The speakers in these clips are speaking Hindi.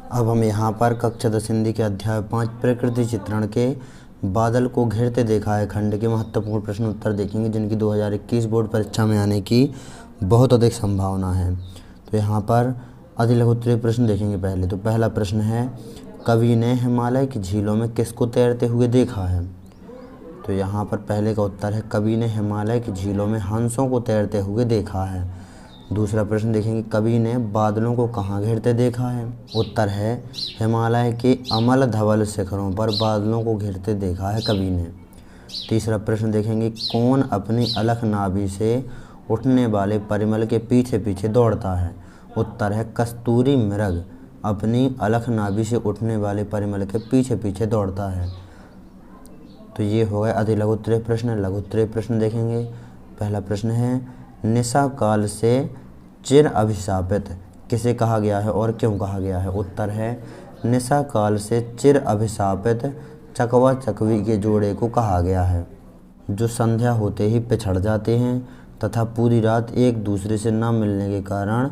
अब हम यहाँ पर कक्षा 10 हिंदी के अध्याय 5 प्रकृति चित्रण के बादल को घेरते देखा है खंड के महत्वपूर्ण प्रश्न उत्तर देखेंगे, जिनकी 2021 बोर्ड परीक्षा में आने की बहुत अधिक संभावना है। तो यहाँ पर अति लघु उत्तरीय प्रश्न देखेंगे। पहले तो पहला प्रश्न है, कवि ने हिमालय की झीलों में किसको तैरते हुए देखा है। तो यहाँ पर पहले का उत्तर है, कवि ने हिमालय की झीलों में हंसों को तैरते हुए देखा है। दूसरा प्रश्न देखेंगे, कवि ने बादलों को कहाँ घेरते देखा है। उत्तर है, हिमालय के अमल धवल शिखरों पर बादलों को घेरते देखा है कवि ने। तीसरा प्रश्न देखेंगे, कौन अपनी अलख नाभि से उठने वाले परिमल के पीछे पीछे दौड़ता है। उत्तर है, कस्तूरी मृग अपनी अलख नाभि से उठने वाले परिमल के पीछे पीछे दौड़ता है। तो ये हो गए अति लघु उत्तरीय प्रश्न। लघु उत्तरीय प्रश्न देखेंगे। पहला प्रश्न है, निशा काल से चिर अभिशापित किसे कहा गया है और क्यों कहा गया है। उत्तर है, निशा काल से चिर अभिशापित चकवा चकवी के जोड़े को कहा गया है, जो संध्या होते ही पिछड़ जाते हैं तथा पूरी रात एक दूसरे से न मिलने के कारण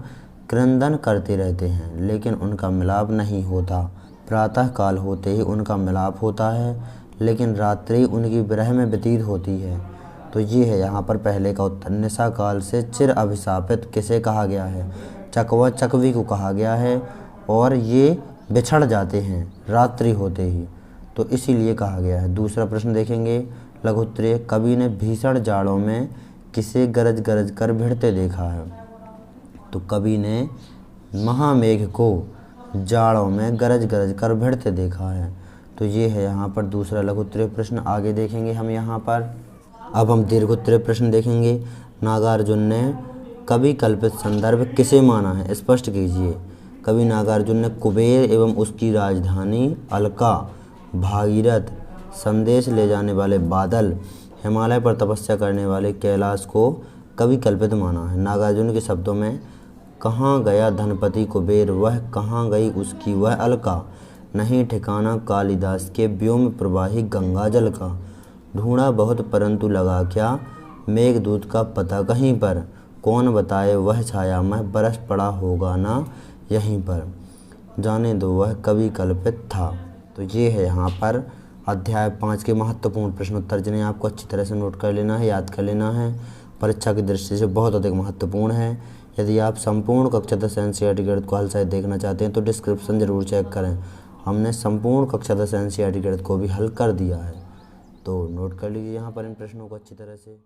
क्रंदन करते रहते हैं, लेकिन उनका मिलाप नहीं होता। प्रातः काल होते ही उनका मिलाप होता है, लेकिन रात्रि उनकी विरह में व्यतीत होती है। तो ये है यहाँ पर पहले का उत्तर। निशा काल से चिर अभिशापित किसे कहा गया है, चकवा चकवी को कहा गया है, और ये बिछड़ जाते हैं रात्रि होते ही, तो इसीलिए कहा गया है। दूसरा प्रश्न देखेंगे लघु उत्तरीय, कवि ने भीषण जाड़ों में किसे गरज गरज कर भिड़ते देखा है। तो कवि ने महामेघ को जाड़ों में गरज गरज कर भिड़ते देखा है। तो ये है यहाँ पर दूसरा लघु उत्तरीय प्रश्न। आगे देखेंगे हम यहाँ पर। अब हम दीर्घ उत्तरीय प्रश्न देखेंगे। नागार्जुन ने कवि कल्पित संदर्भ किसे माना है, स्पष्ट कीजिए। कवि नागार्जुन ने कुबेर एवं उसकी राजधानी अलका, भागीरथ, संदेश ले जाने वाले बादल, हिमालय पर तपस्या करने वाले कैलाश को कवि कल्पित माना है। नागार्जुन के शब्दों में, कहाँ गया धनपति कुबेर, वह कहाँ गई उसकी वह अलका, नहीं ठिकाना कालिदास के व्योम प्रवाही गंगा जल का, ढूंढा बहुत परंतु लगा क्या, मेघदूत का पता कहीं पर, कौन बताए वह छाया में, बरस पड़ा होगा ना यहीं पर, जाने दो वह कवि कल्पित था। तो ये है यहाँ पर अध्याय 5 के महत्वपूर्ण प्रश्न उत्तर, जिन्हें आपको अच्छी तरह से नोट कर लेना है, याद कर लेना है। परीक्षा की दृष्टि से बहुत अधिक महत्वपूर्ण है। यदि आप संपूर्ण कक्षा 10 एनसीईआरटी गणित को हल सहित देखना चाहते हैं तो डिस्क्रिप्शन जरूर चेक करें। हमने संपूर्ण कक्षा 10 एनसीईआरटी गणित को भी हल कर दिया है, तो नोट कर लीजिए यहाँ पर इन प्रश्नों को अच्छी तरह से।